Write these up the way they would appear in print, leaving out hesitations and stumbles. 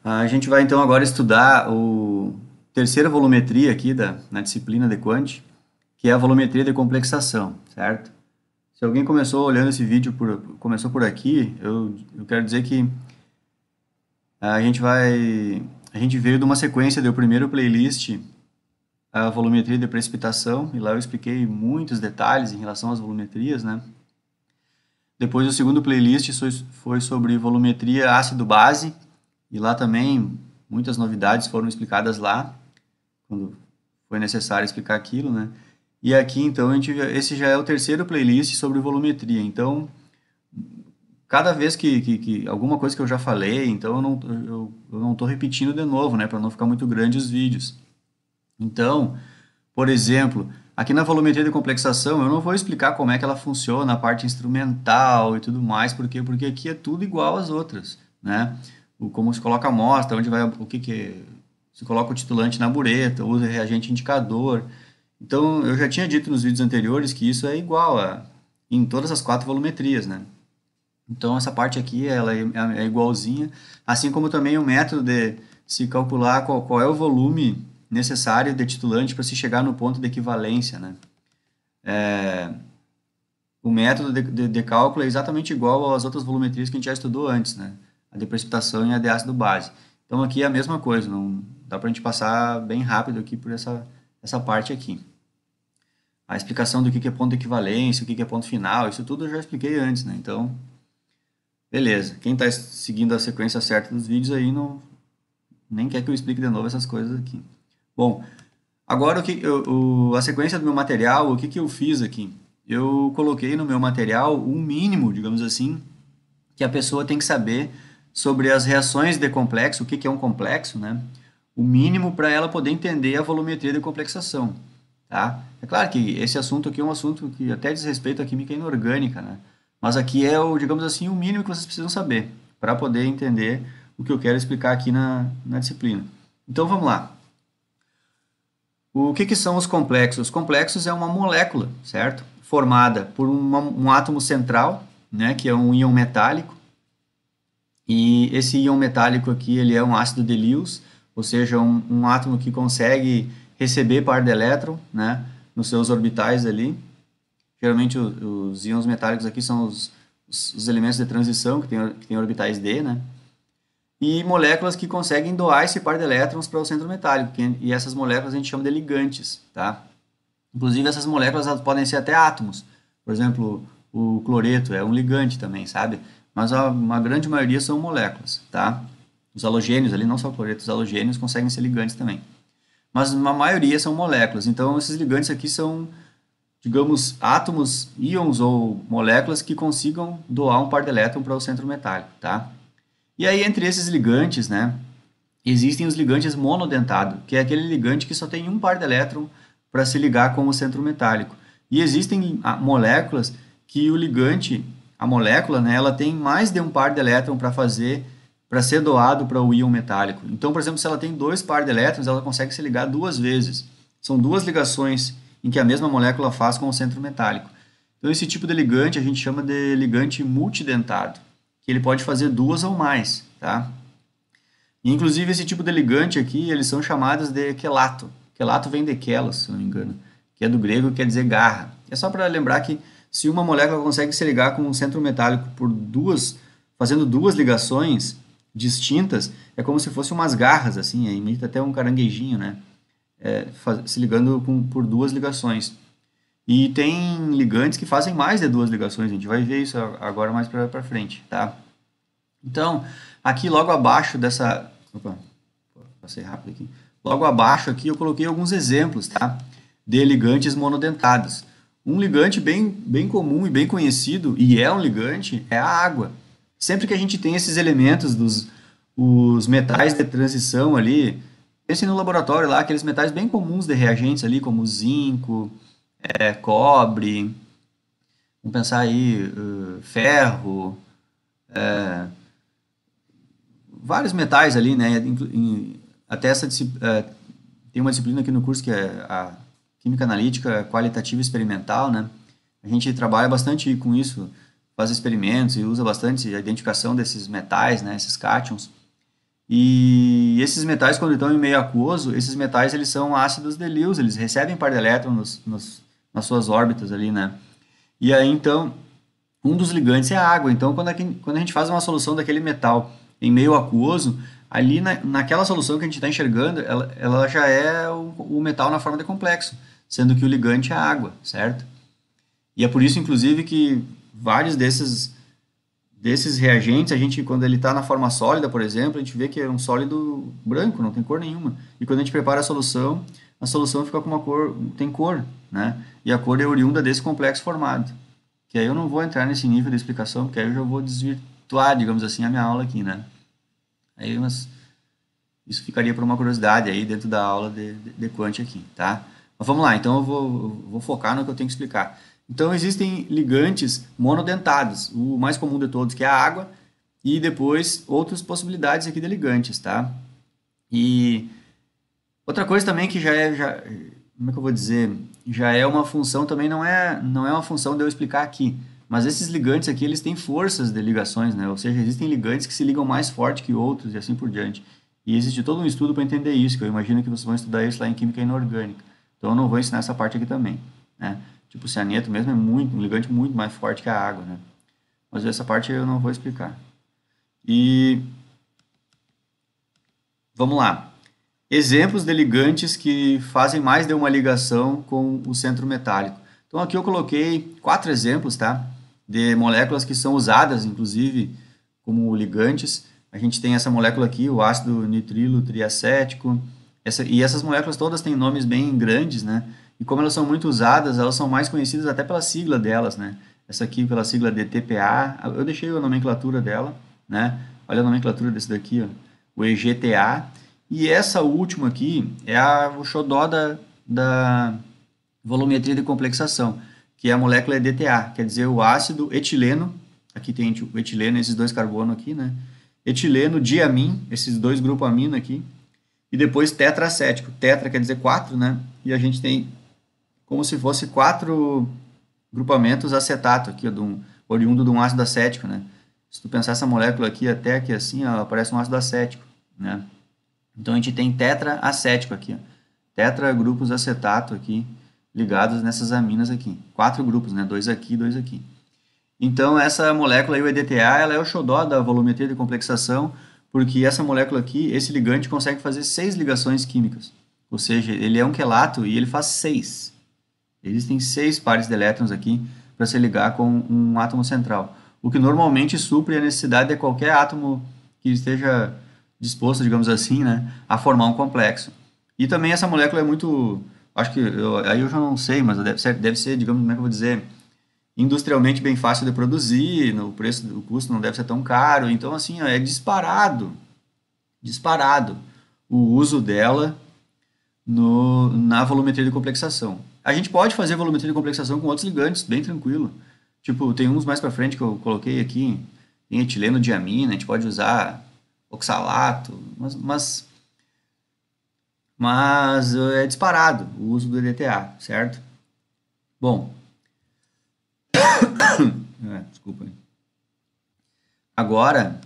A gente vai então agora estudar o terceira volumetria aqui na disciplina de Quant, que é a volumetria de complexação, certo? Se alguém começou olhando esse vídeo começou por aqui, eu quero dizer que a gente vai a gente veio de uma sequência do primeiro playlist, a volumetria de precipitação, e lá eu expliquei muitos detalhes em relação às volumetrias, né? Depois o segundo playlist foi sobre volumetria ácido-base, e lá também muitas novidades foram explicadas lá, quando foi necessário explicar aquilo, né? E aqui, então, esse já é o terceiro playlist sobre volumetria. Então, cada vez que alguma coisa que eu já falei, então eu não estou repetindo de novo, né? Para não ficar muito grande os vídeos. Então, por exemplo, aqui na volumetria de complexação, eu não vou explicar como é que ela funciona, a parte instrumental e tudo mais, porque aqui é tudo igual às outras, né? Como se coloca a amostra, onde vai, se coloca o titulante na bureta, usa reagente indicador. Então, eu já tinha dito nos vídeos anteriores que isso é igual em todas as quatro volumetrias, né? Então, essa parte aqui, ela é igualzinha, assim como também o método de se calcular qual é o volume necessário de titulante para se chegar no ponto de equivalência, né? O método de cálculo é exatamente igual às outras volumetrias que a gente já estudou antes, né? A de precipitação e a de ácido base. Então, aqui é a mesma coisa, não dá para a gente passar bem rápido aqui por essa parte aqui. A explicação do que é ponto de equivalência, o que é ponto final, isso tudo eu já expliquei antes, né? Então, beleza. Quem está seguindo a sequência certa dos vídeos aí não nem quer que eu explique de novo essas coisas aqui. Bom, agora a sequência do meu material, o que eu fiz aqui? Eu coloquei no meu material um mínimo, digamos assim, que a pessoa tem que saber sobre as reações de complexo, o que é um complexo, né? O mínimo para ela poder entender a volumetria de complexação, tá? É claro que esse assunto aqui é um assunto que até diz respeito à química inorgânica, né? Mas aqui é digamos assim, o mínimo que vocês precisam saber para poder entender o que eu quero explicar aqui na disciplina. Então vamos lá. O que são os complexos? Os complexos é uma molécula, certo? Formada por um átomo central, né, que é um íon metálico, e esse íon metálico aqui ele é um ácido de Lewis, ou seja, um átomo que consegue receber par de elétron, né, nos seus orbitais ali. Geralmente os íons metálicos aqui são os elementos de transição que tem orbitais D, né? E moléculas que conseguem doar esse par de elétrons para o centro metálico, e essas moléculas a gente chama de ligantes, tá? Inclusive essas moléculas elas podem ser até átomos. Por exemplo, o cloreto é um ligante também, sabe? Mas uma grande maioria são moléculas, tá? Os halogênios ali, não só o cloreto, os halogênios conseguem ser ligantes também. Mas uma maioria são moléculas. Então esses ligantes aqui são, digamos, átomos, íons ou moléculas que consigam doar um par de elétron para o centro metálico, tá? E aí, entre esses ligantes, né, existem os ligantes monodentados, que é aquele ligante que só tem um par de elétron para se ligar com o centro metálico. E existem moléculas que o ligante, a molécula, né, ela tem mais de um par de elétron para ser doado para o íon metálico. Então, por exemplo, se ela tem dois par de elétrons, ela consegue se ligar duas vezes. São duas ligações em que a mesma molécula faz com o centro metálico. Então, esse tipo de ligante a gente chama de ligante multidentado, que ele pode fazer duas ou mais, tá? E, inclusive, esse tipo de ligante aqui, eles são chamados de quelato. Quelato vem de quelos, se não me engano, que é do grego, quer dizer garra. É só para lembrar que se uma molécula consegue se ligar com um centro metálico fazendo duas ligações distintas, é como se fossem umas garras, assim, imita até um caranguejinho, né? Se ligando por duas ligações. E tem ligantes que fazem mais de duas ligações, a gente vai ver isso agora mais para frente, tá? Então, aqui logo abaixo dessa... Opa, passei rápido aqui. Logo abaixo aqui eu coloquei alguns exemplos, tá? De ligantes monodentados. Um ligante bem comum e bem conhecido, e é um ligante, é a água. Sempre que a gente tem esses elementos os metais de transição ali, pense no laboratório lá, aqueles metais bem comuns de reagentes ali, como zinco, cobre, vamos pensar aí, ferro, vários metais ali, né? Até tem uma disciplina aqui no curso que é a Química Analítica Qualitativa Experimental, né? A gente trabalha bastante com isso, faz experimentos e usa bastante a identificação desses metais, né? Esses cátions. E esses metais, quando estão em meio aquoso, esses metais eles são ácidos de Lewis, eles recebem par de elétron nas suas órbitas ali, né? E aí, então, um dos ligantes é a água. Então, quando a gente faz uma solução daquele metal em meio aquoso, ali naquela solução que a gente está enxergando, ela já é o metal na forma de complexo, sendo que o ligante é a água, certo? E é por isso, inclusive, que vários desses reagentes, a gente, quando ele está na forma sólida, por exemplo, a gente vê que é um sólido branco, não tem cor nenhuma. E quando a gente prepara a solução fica com uma cor, tem cor, né? E a cor é oriunda desse complexo formado. Que aí eu não vou entrar nesse nível de explicação, porque aí eu já vou desvirtuar, digamos assim, a minha aula aqui, né? Aí, mas isso ficaria para uma curiosidade aí dentro da aula de Quant aqui, tá? Mas vamos lá, então eu vou focar no que eu tenho que explicar. Então, existem ligantes monodentados, o mais comum de todos, que é a água, e depois outras possibilidades aqui de ligantes, tá? E outra coisa também que como é que eu vou dizer? Já é uma função também, não é uma função de eu explicar aqui, mas esses ligantes aqui, eles têm forças de ligações, né? Ou seja, existem ligantes que se ligam mais forte que outros e assim por diante. E existe todo um estudo para entender isso, que eu imagino que vocês vão estudar isso lá em Química Inorgânica. Então, eu não vou ensinar essa parte aqui também, né? Tipo, o cianeto mesmo é um ligante muito mais forte que a água, né? Mas essa parte eu não vou explicar. E vamos lá. Exemplos de ligantes que fazem mais de uma ligação com o centro metálico. Então aqui eu coloquei 4 exemplos, tá? De moléculas que são usadas, inclusive, como ligantes. A gente tem essa molécula aqui, o ácido nitrilo triacético. E essas moléculas todas têm nomes bem grandes, né? E como elas são muito usadas, elas são mais conhecidas até pela sigla delas, né? Essa aqui pela sigla de TPA. Eu deixei a nomenclatura dela, né? Olha a nomenclatura desse daqui, ó. O EGTA. E essa última aqui é o xodó da volumetria de complexação, que é a molécula EDTA, quer dizer, o ácido etileno, aqui tem o etileno, esses dois carbonos aqui, né? Etileno, diamim, esses dois grupos amino aqui, e depois tetracético. Tetra quer dizer 4, né? E a gente tem como se fosse 4 grupamentos acetato aqui, oriundo de um ácido acético, né? Se tu pensar essa molécula aqui, até aqui assim, ela parece um ácido acético, né? Então, a gente tem tetraacético aqui, ó. Tetra grupos acetato aqui, ligados nessas aminas aqui. 4 grupos, né? 2 aqui, 2 aqui. Então, essa molécula aí, o EDTA, ela é o xodó da volumetria de complexação, porque essa molécula aqui, esse ligante, consegue fazer 6 ligações químicas. Ou seja, ele é um quelato e ele faz 6. Existem 6 pares de elétrons aqui para se ligar com um átomo central. O que normalmente supre a necessidade de qualquer átomo que esteja disposto, digamos assim, né, a formar um complexo. E também essa molécula é muito, acho que, aí eu já não sei, mas deve ser, digamos, como é que eu vou dizer, industrialmente bem fácil de produzir, o custo não deve ser tão caro, então assim, ó, é disparado o uso dela na volumetria de complexação. A gente pode fazer volumetria de complexação com outros ligantes, bem tranquilo. Tipo, tem uns mais para frente que eu coloquei aqui, tem etileno diamina, a gente pode usar oxalato, mas é disparado o uso do EDTA, certo? Bom, desculpa aí. Agora,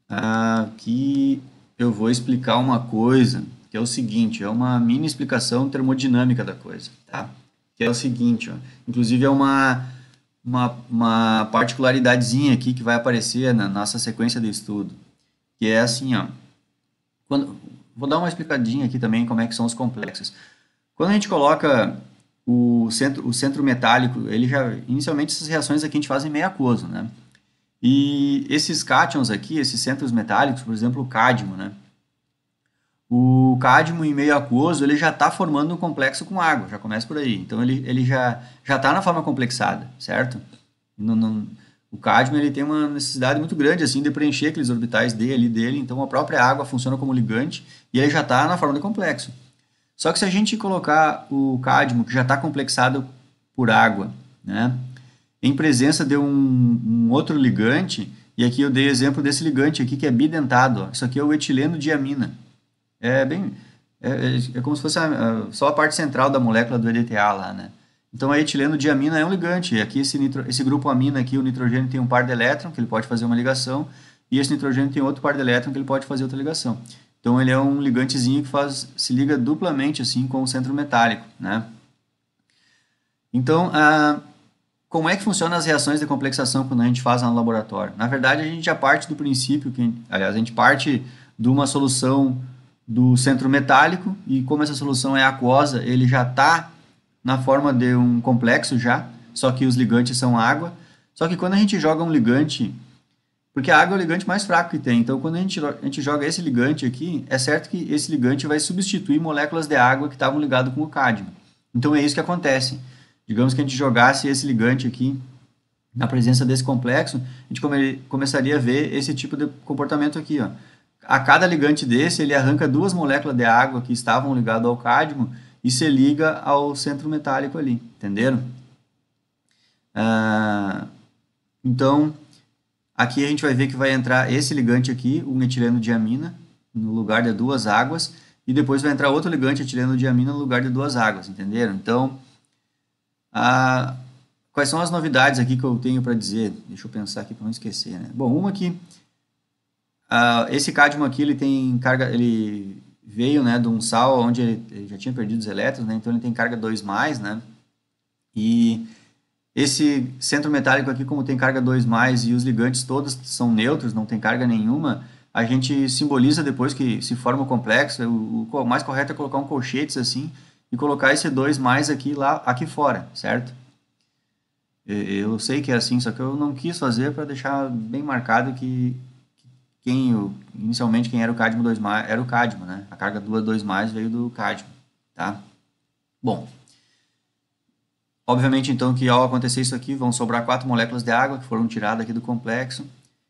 aqui eu vou explicar uma coisa, que é o seguinte, é uma mini explicação termodinâmica da coisa, tá? Que é o seguinte, ó, inclusive é uma particularidadezinha aqui que vai aparecer na nossa sequência de estudo, que é assim, ó, vou dar uma explicadinha aqui também como é que são os complexos. Quando a gente coloca o centro metálico, inicialmente essas reações aqui a gente faz em meio aquoso, né? E esses cátions aqui, esses centros metálicos, por exemplo, o cádmio, né? O cádmio em meio aquoso, ele já está formando um complexo com água, já começa por aí. Então, ele já está na forma complexada, certo? O cádmio ele tem uma necessidade muito grande assim, de preencher aqueles orbitais dele, então a própria água funciona como ligante e ele já está na forma de complexo. Só que se a gente colocar o cádmio, que já está complexado por água, né, em presença de um outro ligante, e aqui eu dei exemplo desse ligante aqui que é bidentado, ó. Isso aqui é o etileno diamina. É como se fosse só a parte central da molécula do EDTA lá, né? Então a etileno diamina é um ligante. E aqui esse grupo amina aqui, o nitrogênio tem um par de elétrons, que ele pode fazer uma ligação, e esse nitrogênio tem outro par de elétrons que ele pode fazer outra ligação. Então ele é um ligantezinho que se liga duplamente assim com o centro metálico, né? Então, como é que funcionam as reações de complexação quando a gente faz no laboratório? Na verdade, a gente já parte do princípio que, aliás, a gente parte de uma solução do centro metálico, e como essa solução é aquosa, ele já está na forma de um complexo já, só que os ligantes são água. Só que quando a gente joga um ligante, porque a água é o ligante mais fraco que tem, então quando a gente joga esse ligante aqui, é certo que esse ligante vai substituir moléculas de água que estavam ligadas com o cádmio. Então é isso que acontece. Digamos que a gente jogasse esse ligante aqui na presença desse complexo, a gente começaria a ver esse tipo de comportamento aqui, ó. A cada ligante desse, ele arranca duas moléculas de água que estavam ligadas ao cádmio e se liga ao centro metálico ali, entenderam? Então, aqui a gente vai ver que vai entrar esse ligante aqui, o metileno diamina, no lugar de duas águas, e depois vai entrar outro ligante, etileno diamina, no lugar de duas águas, entenderam? Então, quais são as novidades aqui que eu tenho para dizer? Deixa eu pensar aqui para não esquecer, né? Bom, uma que esse cádmio aqui, ele tem carga, ele veio, né, de um sal onde ele já tinha perdido os elétrons, né? Então ele tem carga 2+, né? E esse centro metálico aqui, como tem carga 2+, e os ligantes todos são neutros, não tem carga nenhuma, a gente simboliza depois que se forma o complexo, o mais correto é colocar um colchetes assim, e colocar esse 2+ aqui fora, certo? Eu sei que é assim, só que eu não quis fazer para deixar bem marcado que inicialmente quem era o cádmio 2+, era o cádmio, né? A carga 2+ veio do cádmio, tá? Bom, obviamente então que ao acontecer isso aqui vão sobrar 4 moléculas de água que foram tiradas aqui do complexo.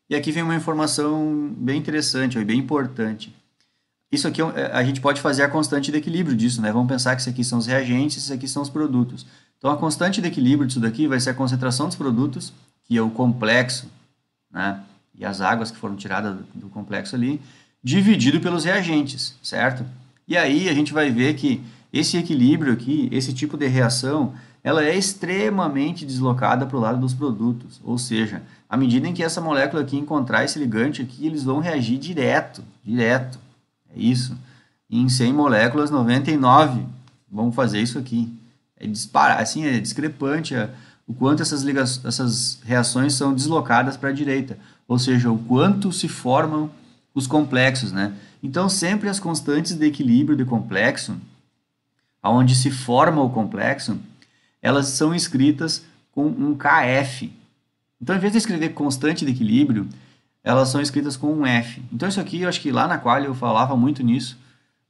E aqui vem uma informação bem interessante, bem importante. Isso aqui a gente pode fazer a constante de equilíbrio disso, né? Vamos pensar que isso aqui são os reagentes, isso aqui são os produtos. Então a constante de equilíbrio disso daqui vai ser a concentração dos produtos, que é o complexo, né? E as águas que foram tiradas do complexo ali, dividido pelos reagentes, certo? E aí a gente vai ver que esse equilíbrio aqui, esse tipo de reação, ela é extremamente deslocada para o lado dos produtos. Ou seja, à medida em que essa molécula aqui encontrar esse ligante aqui, eles vão reagir direto. É isso. Em 100 moléculas, 99 vão fazer isso aqui. É discrepante o quanto essas reações são deslocadas para a direita. Ou seja, o quanto se formam os complexos, né? Então, sempre as constantes de equilíbrio de complexo, onde se forma o complexo, elas são escritas com um KF. Então, em vez de escrever constante de equilíbrio, elas são escritas com um F. Então, isso aqui, eu acho que lá na quali eu falava muito nisso.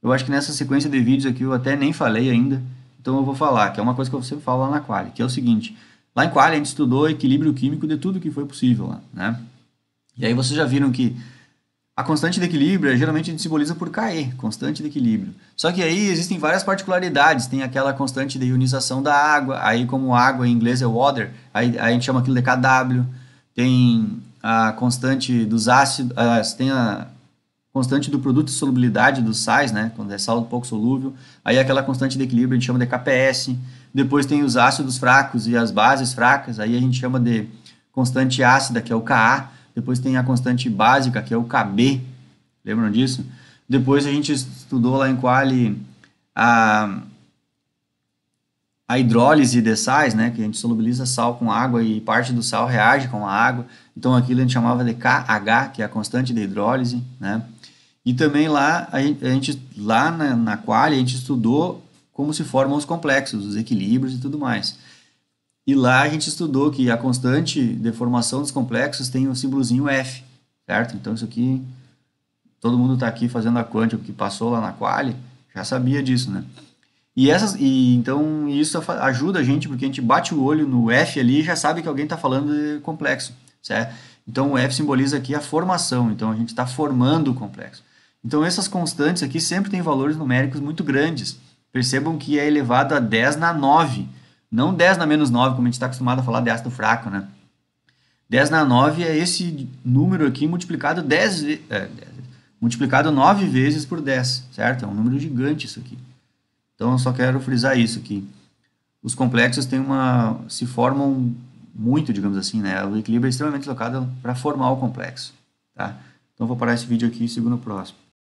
Eu acho que nessa sequência de vídeos aqui eu até nem falei ainda. Então, eu vou falar, que é uma coisa que eu sempre falo lá na quali, que é o seguinte. Lá em quali a gente estudou equilíbrio químico de tudo que foi possível lá, né? E aí vocês já viram que a constante de equilíbrio geralmente a gente simboliza por Ke, constante de equilíbrio. Só que aí existem várias particularidades. Tem aquela constante de ionização da água, aí como água em inglês é water, aí a gente chama aquilo de Kw. Tem a constante dos ácidos, tem a constante do produto de solubilidade dos sais, né, quando é sal pouco solúvel. Aí aquela constante de equilíbrio a gente chama de Kps. Depois tem os ácidos fracos e as bases fracas, aí a gente chama de constante ácida, que é o Ka. Depois tem a constante básica, que é o Kb. Lembram disso? Depois a gente estudou lá em quali a hidrólise de sais, né? Que a gente solubiliza sal com água e parte do sal reage com a água. Então aquilo a gente chamava de KH, que é a constante de hidrólise, né? E também lá, lá na quali a gente estudou como se formam os complexos, os equilíbrios e tudo mais. E lá a gente estudou que a constante de formação dos complexos tem o símbolozinho F, certo? Então isso aqui, todo mundo está aqui fazendo a quântica que passou lá na quali, já sabia disso, né? Então isso ajuda a gente, porque a gente bate o olho no F ali e já sabe que alguém está falando de complexo, certo? Então o F simboliza aqui a formação, então a gente está formando o complexo. Então essas constantes aqui sempre têm valores numéricos muito grandes. Percebam que é elevado a 10 na 9, não 10 na menos 9, como a gente está acostumado a falar de ácido fraco, né? 10 na 9 é esse número aqui multiplicado 9 vezes por 10, certo? É um número gigante isso aqui. Então, eu só quero frisar isso aqui. Os complexos se formam muito, digamos assim, né? O equilíbrio é extremamente deslocado para formar o complexo, tá? Então, vou parar esse vídeo aqui e sigo no próximo.